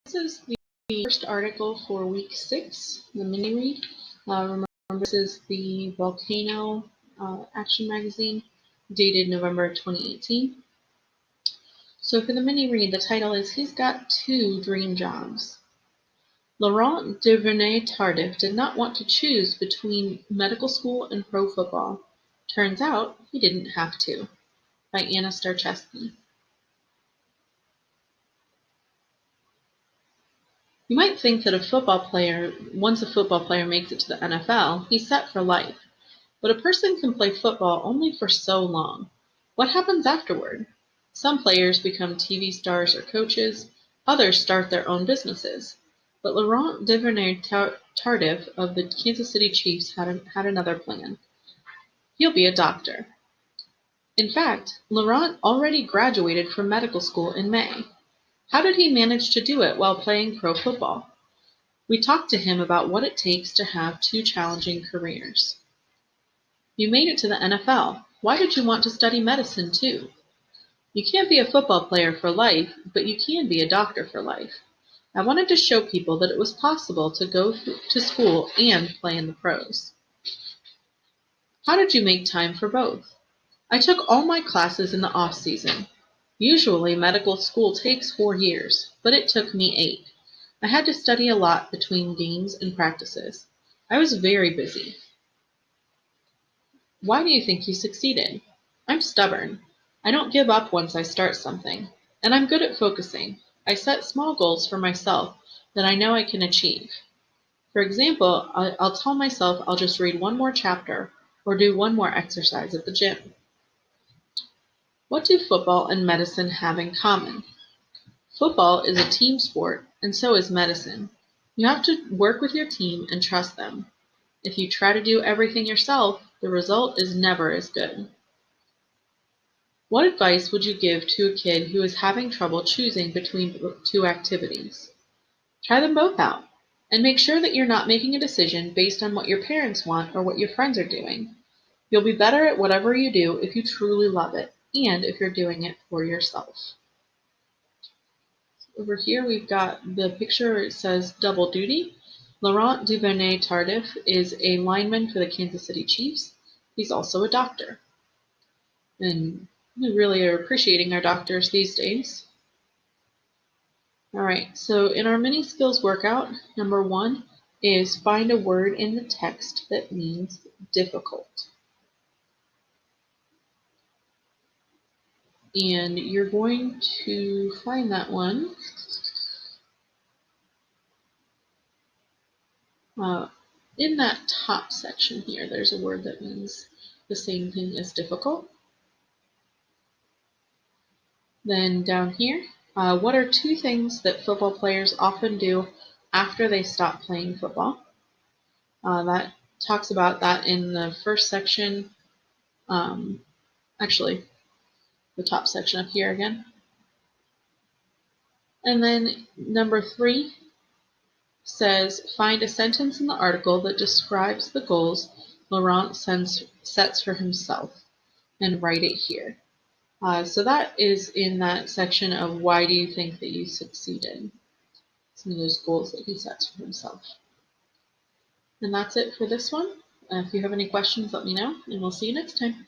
This is the first article for week 6, the mini read. Remember, this is the Volcano Action Magazine, dated November 2018. So for the mini read, the title is He's Got Two Dream Jobs. Laurent Duvernay-Tardif did not want to choose between medical school and pro football. Turns out he didn't have to. By Anna Starczewski. You might think that once a football player makes it to the NFL, he's set for life. But a person can play football only for so long. What happens afterward? Some players become TV stars or coaches, others start their own businesses. But Laurent Duvernay-Tardif of the Kansas City Chiefs had another plan. He'll be a doctor. In fact, Laurent already graduated from medical school in May. How did he manage to do it while playing pro football? We talked to him about what it takes to have two challenging careers. You made it to the NFL. Why did you want to study medicine too? You can't be a football player for life, but you can be a doctor for life. I wanted to show people that it was possible to go to school and play in the pros. How did you make time for both? I took all my classes in the off-season. Usually medical school takes 4 years, but it took me 8. I had to study a lot between games and practices. I was very busy. Why do you think you succeeded? I'm stubborn. I don't give up once I start something. And I'm good at focusing. I set small goals for myself that I know I can achieve. For example, I'll tell myself I'll just read one more chapter or do one more exercise at the gym. What do football and medicine have in common? Football is a team sport, and so is medicine. You have to work with your team and trust them. If you try to do everything yourself, the result is never as good. What advice would you give to a kid who is having trouble choosing between 2 activities? Try them both out, and make sure that you're not making a decision based on what your parents want or what your friends are doing. You'll be better at whatever you do if you truly love it, and if you're doing it for yourself. Over here we've got the picture where it says double duty. Laurent Duvernay-Tardif is a lineman for the Kansas City Chiefs. He's also a doctor. And we really are appreciating our doctors these days. Alright, so in our mini skills workout, number 1 is find a word in the text that means difficult. And you're going to find that one in that top section here. There's a word that means the same thing as difficult. Then down here, what are 2 things that football players often do after they stop playing football? That talks about that in the first section, actually the top section up here again. And then number 3 says, find a sentence in the article that describes the goals Laurent sets for himself and write it here. So that is in that section of why do you think that you succeeded? Some of those goals that he sets for himself. And that's it for this one. If you have any questions, let me know, and we'll see you next time.